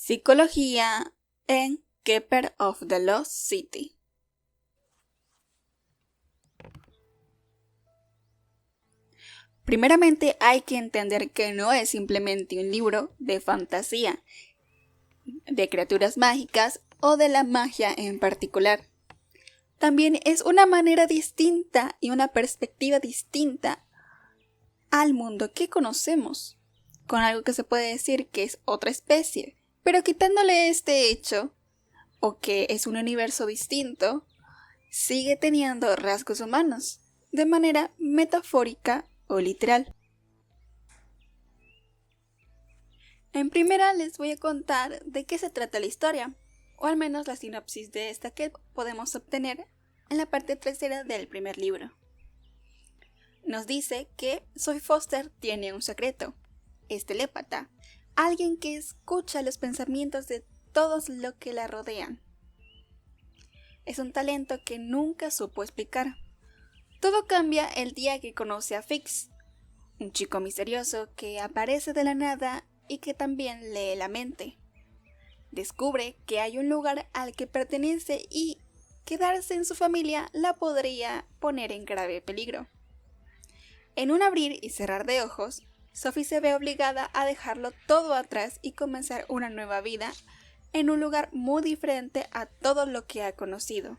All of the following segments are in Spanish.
Psicología en Keeper of the Lost City. Primeramente hay que entender que no es simplemente un libro de fantasía, de criaturas mágicas o de la magia en particular. También es una manera distinta y una perspectiva distinta al mundo que conocemos, con algo que se puede decir que es otra especie, pero quitándole este hecho, o que es un universo distinto, sigue teniendo rasgos humanos, de manera metafórica o literal. En primera les voy a contar de qué se trata la historia, o al menos la sinopsis de esta que podemos obtener en la parte trasera del primer libro. Nos dice que Sophie Foster tiene un secreto, es telépata, alguien que escucha los pensamientos de todos los que la rodean. Es un talento que nunca supo explicar. Todo cambia el día que conoce a Fix, un chico misterioso que aparece de la nada y que también lee la mente. Descubre que hay un lugar al que pertenece y quedarse en su familia la podría poner en grave peligro. En un abrir y cerrar de ojos, Sophie se ve obligada a dejarlo todo atrás y comenzar una nueva vida en un lugar muy diferente a todo lo que ha conocido.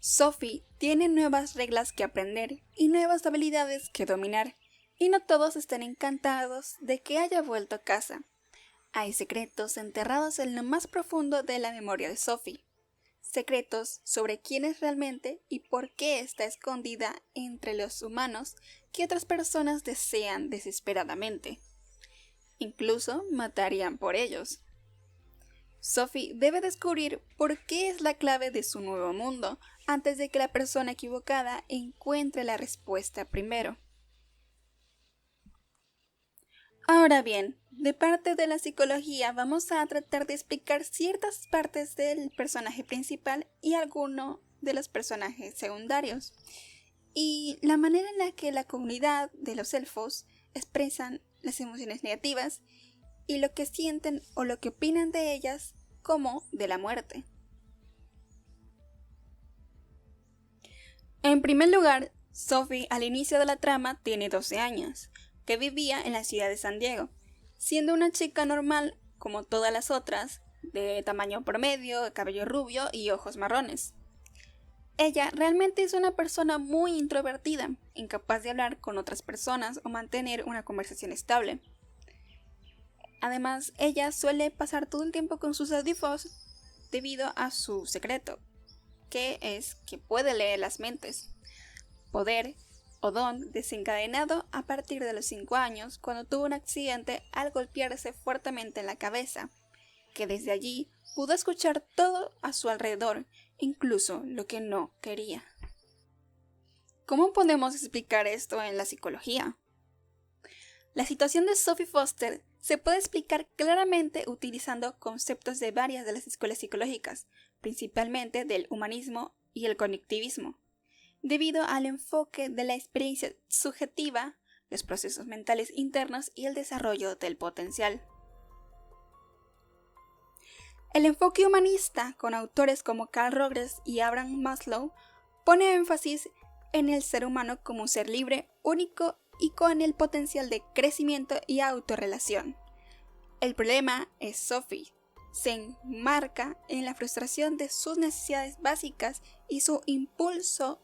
Sophie tiene nuevas reglas que aprender y nuevas habilidades que dominar, y no todos están encantados de que haya vuelto a casa. Hay secretos enterrados en lo más profundo de la memoria de Sophie. Secretos sobre quién es realmente y por qué está escondida entre los humanos que otras personas desean desesperadamente. Incluso matarían por ellos. Sophie debe descubrir por qué es la clave de su nuevo mundo antes de que la persona equivocada encuentre la respuesta primero. Ahora bien, de parte de la psicología vamos a tratar de explicar ciertas partes del personaje principal y algunos de los personajes secundarios, y la manera en la que la comunidad de los elfos expresan las emociones negativas y lo que sienten o lo que opinan de ellas, como de la muerte. En primer lugar, Sophie al inicio de la trama tiene 12 años, que vivía en la ciudad de San Diego, siendo una chica normal como todas las otras, de tamaño promedio, cabello rubio y ojos marrones. Ella realmente es una persona muy introvertida, incapaz de hablar con otras personas o mantener una conversación estable. Además, ella suele pasar todo el tiempo con sus audífonos debido a su secreto, que es que puede leer las mentes. Poder o don desencadenado a partir de los 5 años cuando tuvo un accidente al golpearse fuertemente en la cabeza, que desde allí pudo escuchar todo a su alrededor, incluso lo que no quería. ¿Cómo podemos explicar esto en la psicología? La situación de Sophie Foster se puede explicar claramente utilizando conceptos de varias de las escuelas psicológicas, principalmente del humanismo y el cognitivismo, debido al enfoque de la experiencia subjetiva, los procesos mentales internos y el desarrollo del potencial. El enfoque humanista, con autores como Carl Rogers y Abraham Maslow, pone énfasis en el ser humano como un ser libre, único y con el potencial de crecimiento y autorrelación. El problema es Sophie. Se enmarca en la frustración de sus necesidades básicas y su impulso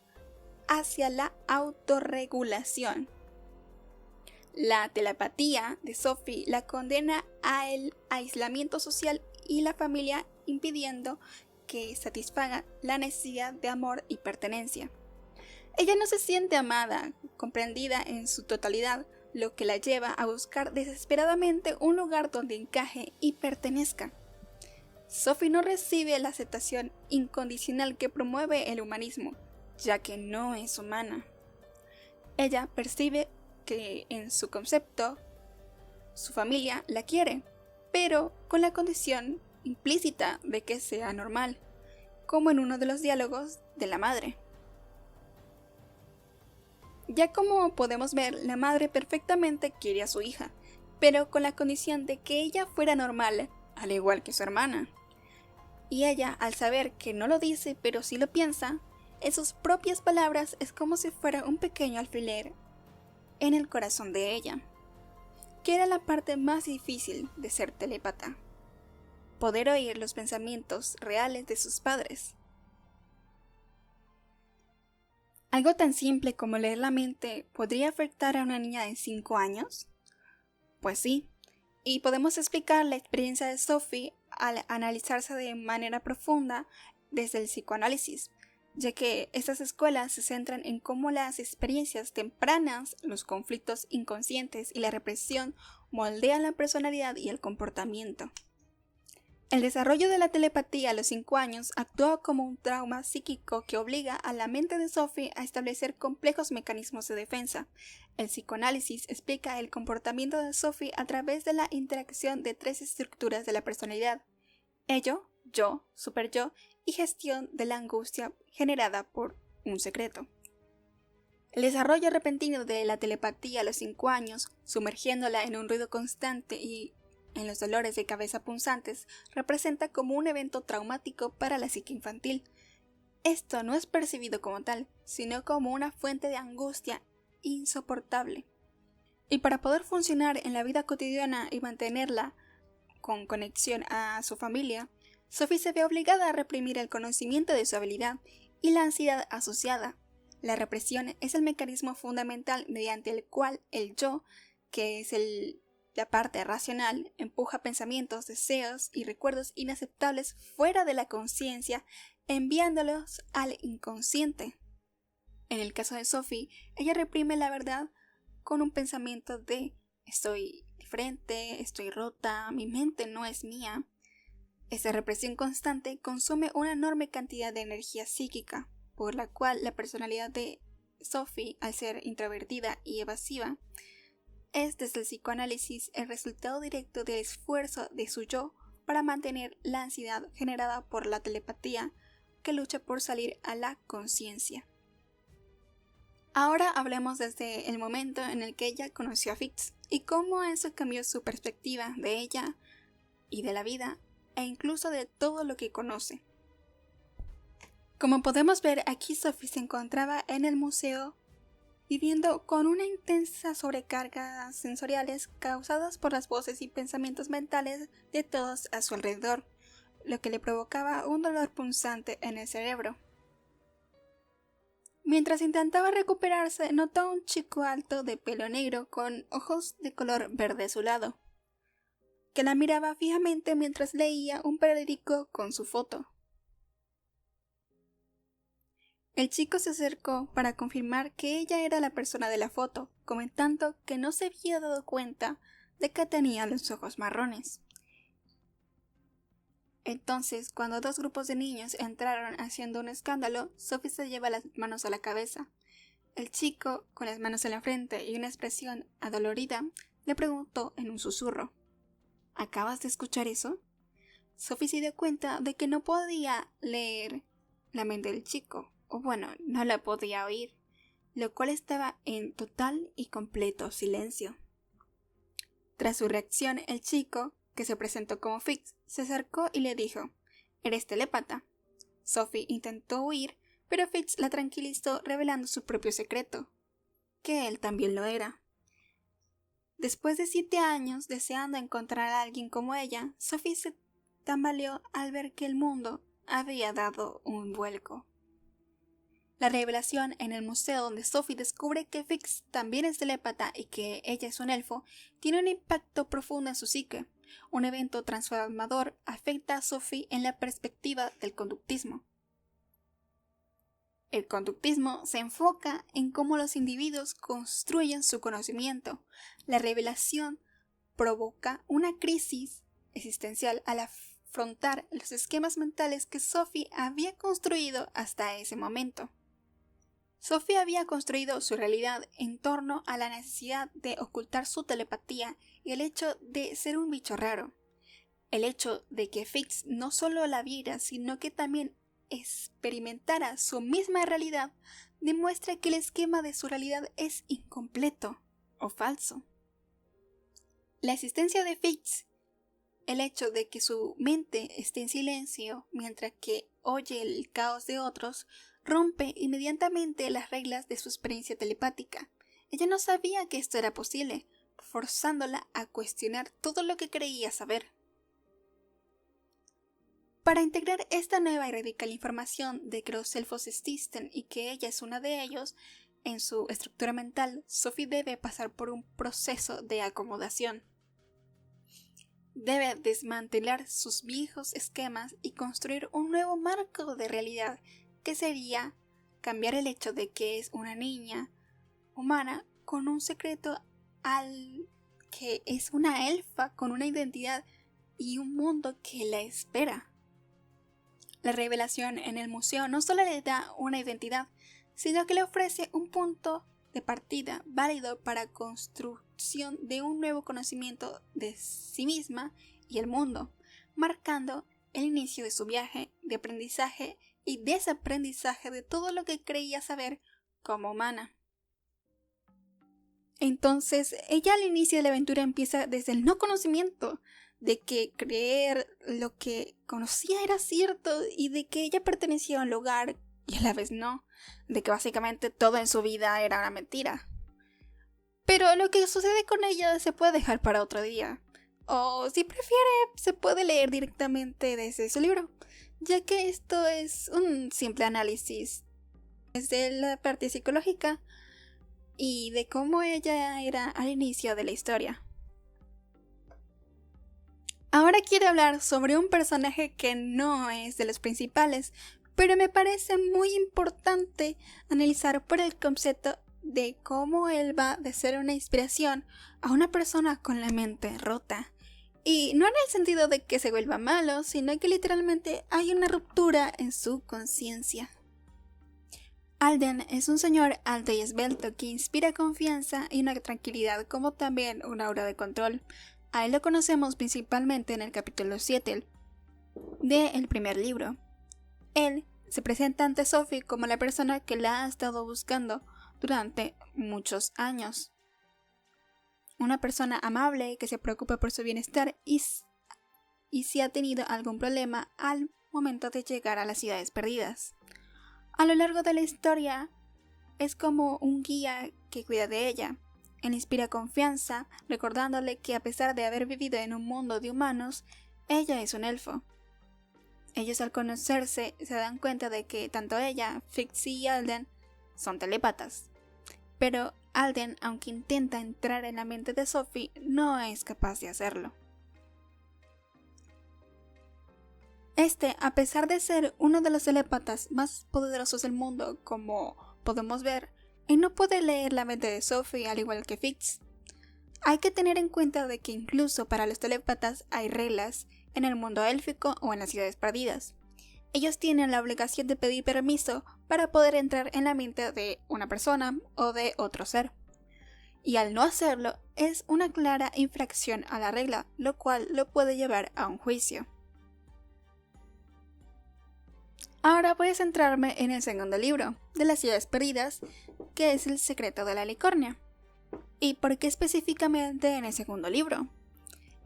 hacia la autorregulación. La telepatía de Sophie la condena al aislamiento social y la familia, impidiendo que satisfaga la necesidad de amor y pertenencia. Ella no se siente amada, comprendida en su totalidad, lo que la lleva a buscar desesperadamente un lugar donde encaje y pertenezca. Sophie no recibe la aceptación incondicional que promueve el humanismo, ya que no es humana. Ella percibe que en su concepto, su familia la quiere, pero con la condición implícita de que sea normal, como en uno de los diálogos de la madre. Ya como podemos ver, la madre perfectamente quiere a su hija, pero con la condición de que ella fuera normal, al igual que su hermana. Y ella, al saber que no lo dice pero sí lo piensa, en sus propias palabras es como si fuera un pequeño alfiler en el corazón de ella, que era la parte más difícil de ser telépata: poder oír los pensamientos reales de sus padres. Algo tan simple como leer la mente podría afectar a una niña de 5 años. Pues sí, y podemos explicar la experiencia de Sophie al analizarse de manera profunda desde el psicoanálisis, ya que estas escuelas se centran en cómo las experiencias tempranas, los conflictos inconscientes y la represión moldean la personalidad y el comportamiento. El desarrollo de la telepatía a los 5 años actúa como un trauma psíquico que obliga a la mente de Sophie a establecer complejos mecanismos de defensa. El psicoanálisis explica el comportamiento de Sophie a través de la interacción de 3 estructuras de la personalidad: ello, yo, superyo y gestión de la angustia generada por un secreto. El desarrollo repentino de la telepatía a los 5 años, sumergiéndola en un ruido constante y en los dolores de cabeza punzantes, representa como un evento traumático para la psique infantil. Esto no es percibido como tal, sino como una fuente de angustia insoportable. Y para poder funcionar en la vida cotidiana y mantenerla con conexión a su familia, Sophie se ve obligada a reprimir el conocimiento de su habilidad y la ansiedad asociada. La represión es el mecanismo fundamental mediante el cual el yo, que es la parte racional, empuja pensamientos, deseos y recuerdos inaceptables fuera de la conciencia, enviándolos al inconsciente. En el caso de Sophie, ella reprime la verdad con un pensamiento de estoy diferente, estoy rota, mi mente no es mía. Esta represión constante consume una enorme cantidad de energía psíquica, por la cual la personalidad de Sophie, al ser introvertida y evasiva, es desde el psicoanálisis el resultado directo del esfuerzo de su yo para mantener la ansiedad generada por la telepatía que lucha por salir a la conciencia. Ahora hablemos desde el momento en el que ella conoció a Fitz y cómo eso cambió su perspectiva de ella y de la vida e incluso de todo lo que conoce. Como podemos ver, aquí Sophie se encontraba en el museo viviendo con una intensa sobrecarga sensoriales causadas por las voces y pensamientos mentales de todos a su alrededor, lo que le provocaba un dolor punzante en el cerebro. Mientras intentaba recuperarse, notó a un chico alto de pelo negro con ojos de color verde azulado, que la miraba fijamente mientras leía un periódico con su foto. El chico se acercó para confirmar que ella era la persona de la foto, comentando que no se había dado cuenta de que tenía los ojos marrones. Entonces, cuando 2 grupos de niños entraron haciendo un escándalo, Sophie se lleva las manos a la cabeza. El chico, con las manos en la frente y una expresión adolorida, le preguntó en un susurro: ¿acabas de escuchar eso? Sophie se dio cuenta de que no podía leer la mente del chico, o bueno, no la podía oír, lo cual estaba en total y completo silencio. Tras su reacción, el chico, que se presentó como Fitz, se acercó y le dijo: ¿eres telépata? Sophie intentó huir, pero Fitz la tranquilizó revelando su propio secreto, que él también lo era. Después de 7 años deseando encontrar a alguien como ella, Sophie se tambaleó al ver que el mundo había dado un vuelco. La revelación en el museo, donde Sophie descubre que Fitz también es telépata y que ella es un elfo, tiene un impacto profundo en su psique. Un evento transformador afecta a Sophie en la perspectiva del conductismo. El conductismo se enfoca en cómo los individuos construyen su conocimiento. La revelación provoca una crisis existencial al afrontar los esquemas mentales que Sophie había construido hasta ese momento. Sophie había construido su realidad en torno a la necesidad de ocultar su telepatía y el hecho de ser un bicho raro. El hecho de que Fitz no solo la viera, sino que también experimentara su misma realidad, demuestra que el esquema de su realidad es incompleto o falso. La existencia de Fix, el hecho de que su mente esté en silencio mientras que oye el caos de otros, rompe inmediatamente las reglas de su experiencia telepática. Ella no sabía que esto era posible, forzándola a cuestionar todo lo que creía saber. Para integrar esta nueva y radical información de que los elfos existen y que ella es una de ellos, en su estructura mental, Sophie debe pasar por un proceso de acomodación. Debe desmantelar sus viejos esquemas y construir un nuevo marco de realidad, que sería cambiar el hecho de que es una niña humana con un secreto al que es una elfa con una identidad y un mundo que la espera. La revelación en el museo no solo le da una identidad, sino que le ofrece un punto de partida válido para construcción de un nuevo conocimiento de sí misma y el mundo, marcando el inicio de su viaje de aprendizaje y desaprendizaje de todo lo que creía saber como humana. Entonces, ella al inicio de la aventura empieza desde el no conocimiento, de que creer lo que conocía era cierto y de que ella pertenecía a un lugar y a la vez no, de que básicamente todo en su vida era una mentira. Pero lo que sucede con ella se puede dejar para otro día, o si prefiere se puede leer directamente desde su libro, ya que esto es un simple análisis desde la parte psicológica y de cómo ella era al inicio de la historia. Ahora quiero hablar sobre un personaje que no es de los principales, pero me parece muy importante analizar por el concepto de cómo él va de ser una inspiración a una persona con la mente rota. Y no en el sentido de que se vuelva malo, sino que literalmente hay una ruptura en su conciencia. Alden es un señor alto y esbelto que inspira confianza y una tranquilidad, como también un aura de control. A él lo conocemos principalmente en el capítulo 7 del primer libro. Él se presenta ante Sophie como la persona que la ha estado buscando durante muchos años. Una persona amable que se preocupa por su bienestar y si ha tenido algún problema al momento de llegar a las ciudades perdidas. A lo largo de la historia es como un guía que cuida de ella. Él inspira confianza, recordándole que a pesar de haber vivido en un mundo de humanos, ella es un elfo. Ellos al conocerse se dan cuenta de que tanto ella, Fix y Alden son telépatas. Pero Alden, aunque intenta entrar en la mente de Sophie, no es capaz de hacerlo. A pesar de ser uno de los telépatas más poderosos del mundo, como podemos ver, él no puede leer la mente de Sophie al igual que Fix. Hay que tener en cuenta de que incluso para los telépatas hay reglas en el mundo élfico o en las ciudades perdidas. Ellos tienen la obligación de pedir permiso para poder entrar en la mente de una persona o de otro ser. Y al no hacerlo es una clara infracción a la regla, lo cual lo puede llevar a un juicio. Ahora voy a centrarme en el segundo libro, de las ciudades perdidas, que es El secreto de la Licornia. ¿Y por qué específicamente en el segundo libro?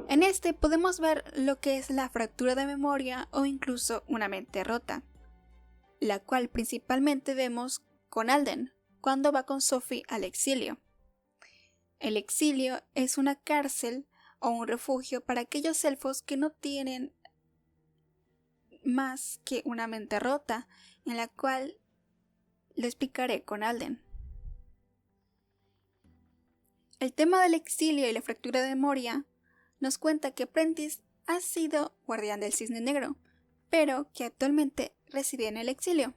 En este podemos ver lo que es la fractura de memoria o incluso una mente rota, la cual principalmente vemos con Alden, cuando va con Sophie al exilio. El exilio es una cárcel o un refugio para aquellos elfos que no tienen más que una mente rota, en la cual lo explicaré con Alden. El tema del exilio y la fractura de memoria nos cuenta que Prentice ha sido guardián del Cisne Negro, pero que actualmente reside en el exilio.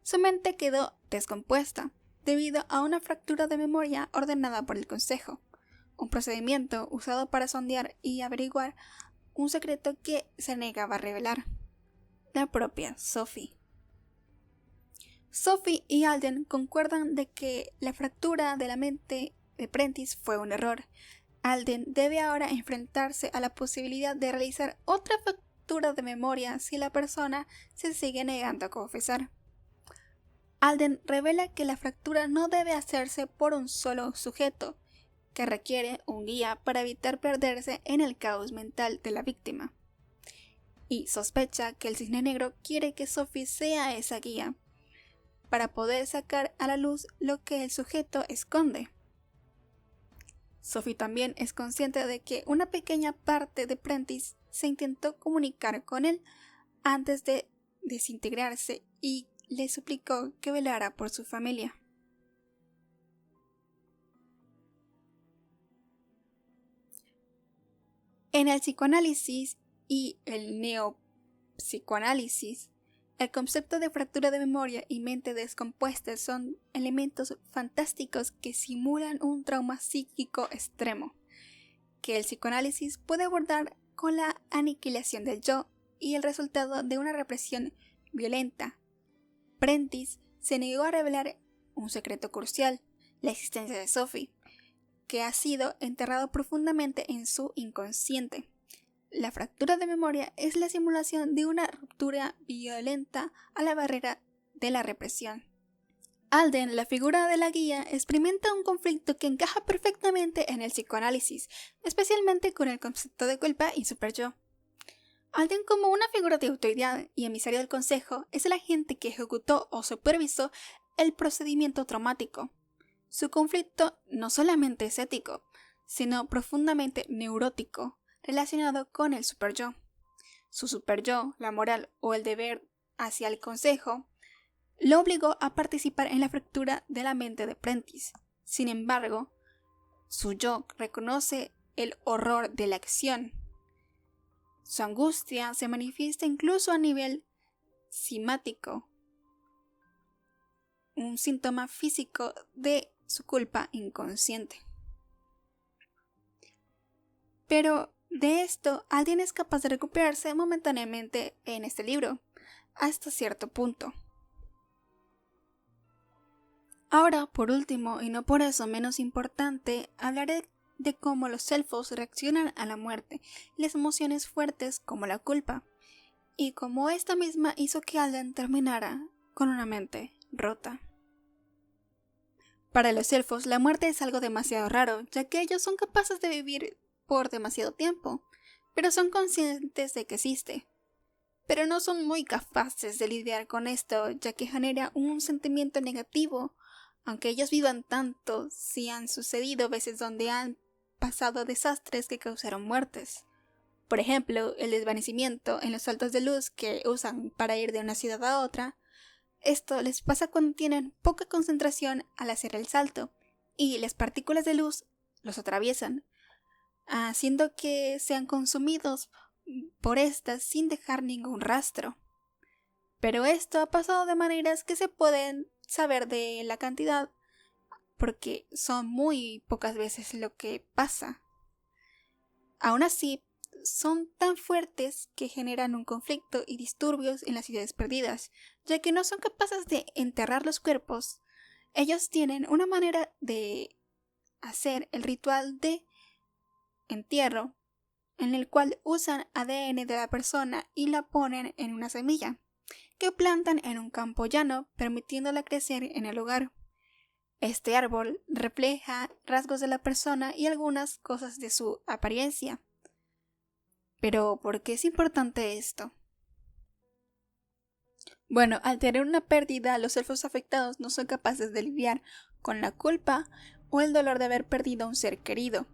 Su mente quedó descompuesta debido a una fractura de memoria ordenada por el Consejo, un procedimiento usado para sondear y averiguar un secreto que se negaba a revelar. La propia Sophie. Sophie y Alden concuerdan de que la fractura de la mente de Prentice fue un error. Alden debe ahora enfrentarse a la posibilidad de realizar otra fractura de memoria si la persona se sigue negando a confesar. Alden revela que la fractura no debe hacerse por un solo sujeto, que requiere un guía para evitar perderse en el caos mental de la víctima. Y sospecha que el Cisne Negro quiere que Sophie sea esa guía, para poder sacar a la luz lo que el sujeto esconde. Sophie también es consciente de que una pequeña parte de Prentice se intentó comunicar con él antes de desintegrarse y le suplicó que velara por su familia. En el psicoanálisis y el neopsicoanálisis, el concepto de fractura de memoria y mente descompuesta son elementos fantásticos que simulan un trauma psíquico extremo, que el psicoanálisis puede abordar con la aniquilación del yo y el resultado de una represión violenta. Prentice se negó a revelar un secreto crucial, la existencia de Sophie, que ha sido enterrado profundamente en su inconsciente. La fractura de memoria es la simulación de una ruptura violenta a la barrera de la represión. Alden, la figura de la guía, experimenta un conflicto que encaja perfectamente en el psicoanálisis, especialmente con el concepto de culpa y superyo. Alden, como una figura de autoridad y emisario del consejo, es el agente que ejecutó o supervisó el procedimiento traumático. Su conflicto no solamente es ético, sino profundamente neurótico, relacionado con el superyo. Su superyo, la moral o el deber hacia el consejo, lo obligó a participar en la fractura de la mente de Prentice. Sin embargo, su yo reconoce el horror de la acción. Su angustia se manifiesta incluso a nivel simático, un síntoma físico de su culpa inconsciente. Pero de esto, Alden es capaz de recuperarse momentáneamente en este libro, hasta cierto punto. Ahora, por último, y no por eso menos importante, hablaré de cómo los elfos reaccionan a la muerte y las emociones fuertes como la culpa, y cómo esta misma hizo que Alden terminara con una mente rota. Para los elfos, la muerte es algo demasiado raro, ya que ellos son capaces de vivir por demasiado tiempo, pero son conscientes de que existe. Pero no son muy capaces de lidiar con esto, ya que genera un sentimiento negativo. Aunque ellos vivan tanto, sí han sucedido veces donde han pasado desastres que causaron muertes. Por ejemplo, el desvanecimiento en los saltos de luz que usan para ir de una ciudad a otra. Esto les pasa cuando tienen poca concentración al hacer el salto, y las partículas de luz los atraviesan, haciendo que sean consumidos por estas sin dejar ningún rastro. Pero esto ha pasado de maneras que se pueden saber de la cantidad, porque son muy pocas veces lo que pasa. Aún así, son tan fuertes que generan un conflicto y disturbios en las ciudades perdidas, ya que no son capaces de enterrar los cuerpos. Ellos tienen una manera de hacer el ritual de entierro, en el cual usan ADN de la persona y la ponen en una semilla, que plantan en un campo llano, permitiéndola crecer en el lugar. Este árbol refleja rasgos de la persona y algunas cosas de su apariencia. Pero, ¿por qué es importante esto? Bueno, al tener una pérdida, los elfos afectados no son capaces de lidiar con la culpa o el dolor de haber perdido a un ser querido,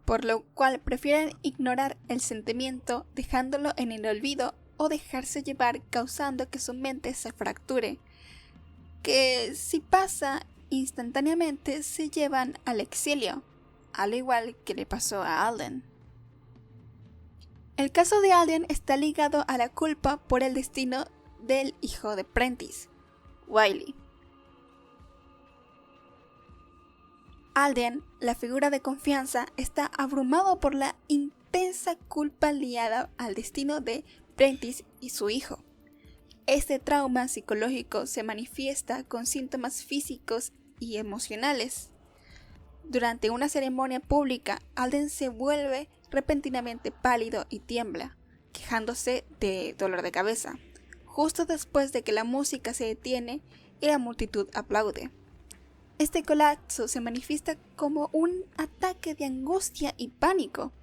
por lo cual prefieren ignorar el sentimiento dejándolo en el olvido o dejarse llevar causando que su mente se fracture, que si pasa instantáneamente se llevan al exilio, al igual que le pasó a Alden. El caso de Alden está ligado a la culpa por el destino del hijo de Prentice, Wiley. Alden, la figura de confianza, está abrumado por la intensa culpa ligada al destino de Prentice y su hijo. Este trauma psicológico se manifiesta con síntomas físicos y emocionales. Durante una ceremonia pública, Alden se vuelve repentinamente pálido y tiembla, quejándose de dolor de cabeza, justo después de que la música se detiene y la multitud aplaude. Este colapso se manifiesta como un ataque de angustia y pánico,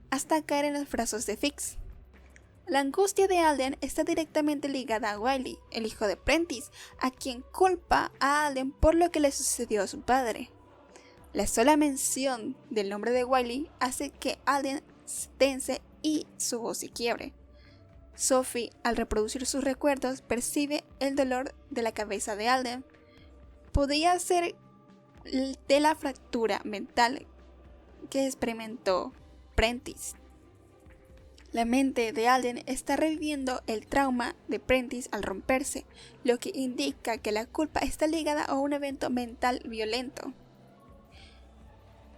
hasta caer en los brazos de Fix. La angustia de Alden está directamente ligada a Wiley, el hijo de Prentiss, a quien culpa a Alden por lo que le sucedió a su padre. La sola mención del nombre de Wiley hace que Alden se tense y su voz se quiebre. Sophie, al reproducir sus recuerdos, percibe el dolor de la cabeza de Alden. Podría ser de la fractura mental que experimentó Prentiss. La mente de Alden está reviviendo el trauma de Prentiss al romperse, lo que indica que la culpa está ligada a un evento mental violento.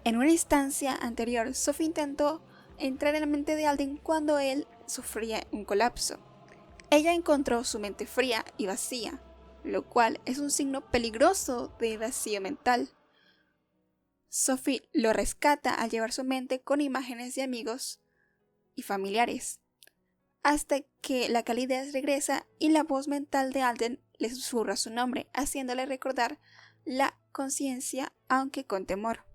En una instancia anterior, Sophie intentó entrar en la mente de Alden cuando él sufría un colapso. Ella encontró su mente fría y vacía, lo cual es un signo peligroso de vacío mental. Sophie lo rescata al llevar su mente con imágenes de amigos y familiares, hasta que la calidez regresa y la voz mental de Alden le susurra su nombre, haciéndole recordar la conciencia, aunque con temor.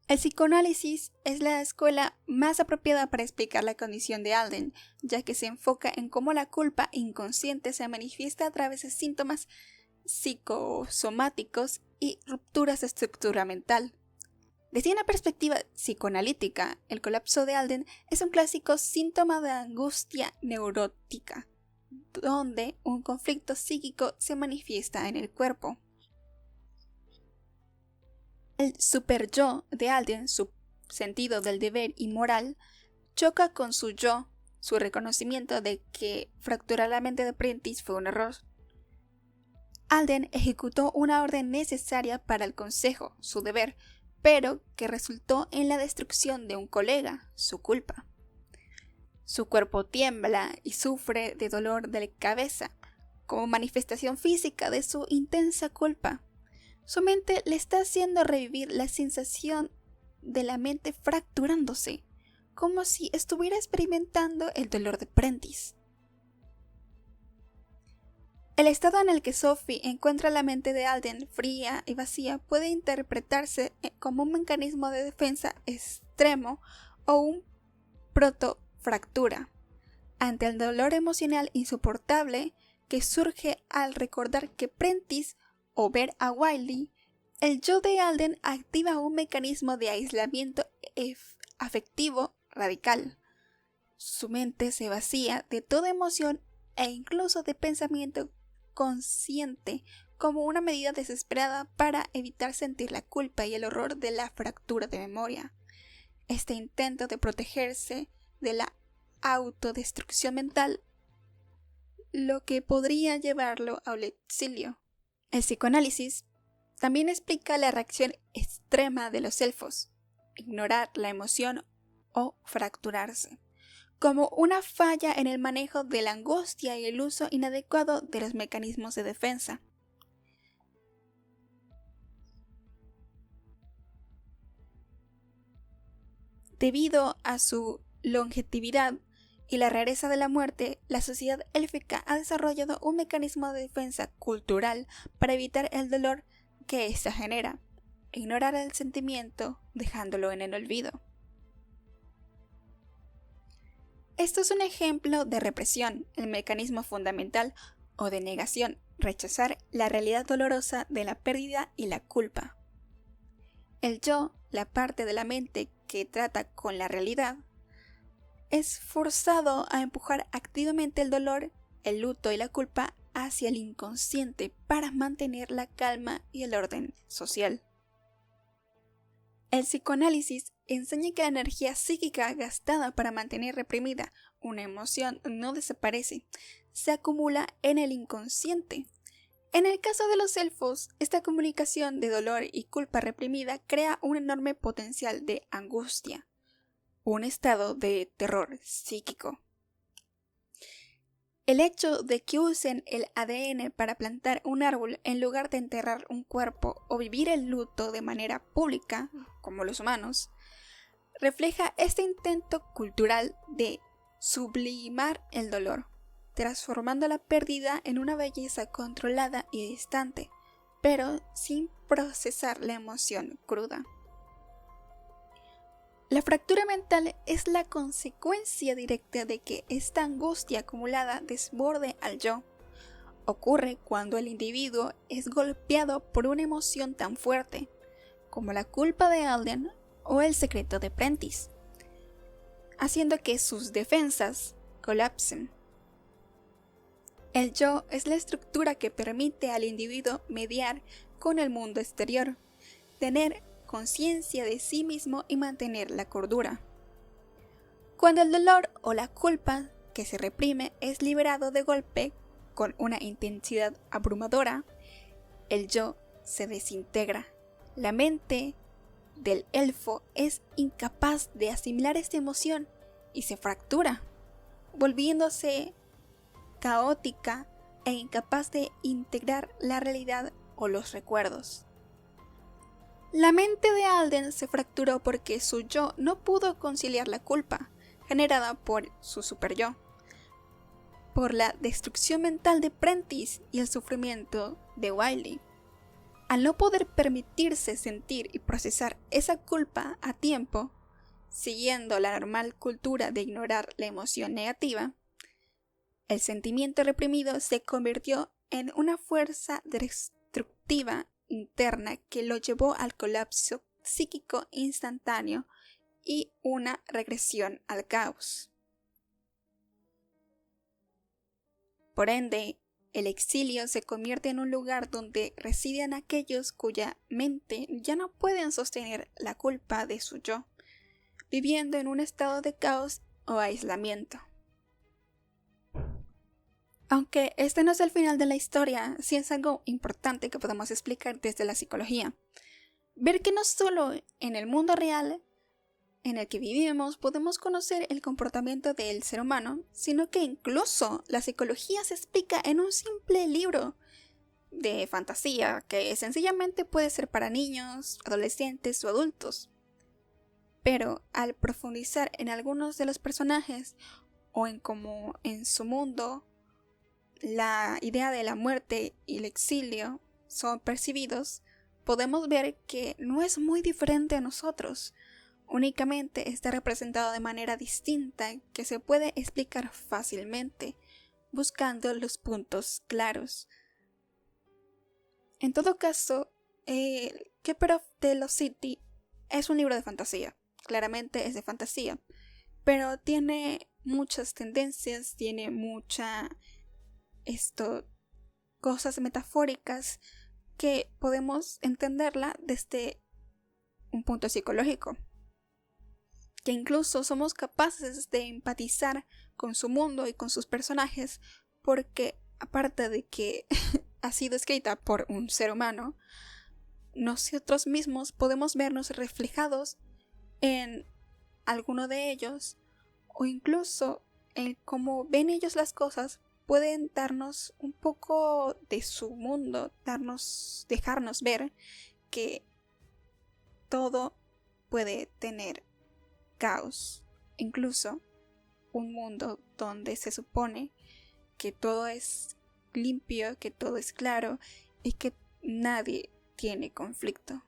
El psicoanálisis es la escuela más apropiada para explicar la condición de Alden, ya que se enfoca en cómo la culpa inconsciente se manifiesta a través de síntomas psicosomáticos y rupturas de estructura mental. Desde una perspectiva psicoanalítica, el colapso de Alden es un clásico síntoma de angustia neurótica, donde un conflicto psíquico se manifiesta en el cuerpo. El superyo de Alden, su sentido del deber y moral, choca con su yo, su reconocimiento de que fracturar la mente de Prentiss fue un error. Alden ejecutó una orden necesaria para el consejo, su deber, pero que resultó en la destrucción de un colega, su culpa. Su cuerpo tiembla y sufre de dolor de cabeza, como manifestación física de su intensa culpa. Su mente le está haciendo revivir la sensación de la mente fracturándose, como si estuviera experimentando el dolor de Prentiss. El estado en el que Sophie encuentra la mente de Alden fría y vacía puede interpretarse como un mecanismo de defensa extremo o un protofractura ante el dolor emocional insoportable que surge al recordar que Prentiss o ver a Wiley. El yo de Alden activa un mecanismo de aislamiento afectivo radical. Su mente se vacía de toda emoción e incluso de pensamiento consciente, como una medida desesperada para evitar sentir la culpa y el horror de la fractura de memoria. Este intento de protegerse de la autodestrucción mental, lo que podría llevarlo al exilio. El psicoanálisis también explica la reacción extrema de los elfos, ignorar la emoción o fracturarse, como una falla en el manejo de la angustia y el uso inadecuado de los mecanismos de defensa. Debido a su longevidad y la rareza de la muerte, la sociedad élfica ha desarrollado un mecanismo de defensa cultural para evitar el dolor que ésta genera, ignorar el sentimiento dejándolo en el olvido. Esto es un ejemplo de represión, el mecanismo fundamental, o de negación, rechazar la realidad dolorosa de la pérdida y la culpa. El yo, la parte de la mente que trata con la realidad, es forzado a empujar activamente el dolor, el luto y la culpa hacia el inconsciente para mantener la calma y el orden social. El psicoanálisis enseña que la energía psíquica gastada para mantener reprimida una emoción no desaparece, se acumula en el inconsciente. En el caso de los elfos, esta comunicación de dolor y culpa reprimida crea un enorme potencial de angustia, un estado de terror psíquico. El hecho de que usen el ADN para plantar un árbol en lugar de enterrar un cuerpo o vivir el luto de manera pública, como los humanos, refleja este intento cultural de sublimar el dolor. transformando la pérdida en una belleza controlada y distante, pero sin procesar la emoción cruda. La fractura mental es la consecuencia directa de que esta angustia acumulada desborde al yo. Ocurre cuando el individuo es golpeado por una emoción tan fuerte como la culpa de Alden o el secreto de Prentice, haciendo que sus defensas colapsen. El yo es la estructura que permite al individuo mediar con el mundo exterior, tener conciencia de sí mismo y mantener la cordura. Cuando el dolor o la culpa que se reprime es liberado de golpe con una intensidad abrumadora, el yo se desintegra. La mente del elfo es incapaz de asimilar esta emoción y se fractura, volviéndose caótica e incapaz de integrar la realidad o los recuerdos. La mente de Alden se fracturó porque su yo no pudo conciliar la culpa generada por su superyo, por la destrucción mental de Prentice y el sufrimiento de Wiley. Al no poder permitirse sentir y procesar esa culpa a tiempo, siguiendo la normal cultura de ignorar la emoción negativa, el sentimiento reprimido se convirtió en una fuerza destructiva interna que lo llevó al colapso psíquico instantáneo y una regresión al caos. Por ende, el exilio se convierte en un lugar donde residen aquellos cuya mente ya no pueden sostener la culpa de su yo, viviendo en un estado de caos o aislamiento. Aunque este no es el final de la historia, sí es algo importante que podemos explicar desde la psicología. Ver que no solo en el mundo real en el que vivimos podemos conocer el comportamiento del ser humano, sino que incluso la psicología se explica en un simple libro de fantasía que sencillamente puede ser para niños, adolescentes o adultos. Pero al profundizar en algunos de los personajes o en cómo en su mundo la idea de la muerte y el exilio son percibidos, podemos ver que no es muy diferente a nosotros. Únicamente está representado de manera distinta que se puede explicar fácilmente, buscando los puntos claros. En todo caso, Keeper of the Lost City es un libro de fantasía. Claramente es de fantasía, pero tiene muchas tendencias, tiene cosas metafóricas que podemos entenderla desde un punto psicológico, que incluso somos capaces de empatizar con su mundo y con sus personajes, porque aparte de que ha sido escrita por un ser humano, nosotros mismos podemos vernos reflejados en alguno de ellos, o incluso en cómo ven ellos las cosas. Pueden darnos un poco de su mundo, dejarnos ver que todo puede tener caos, incluso un mundo donde se supone que todo es limpio, que todo es claro y que nadie tiene conflicto.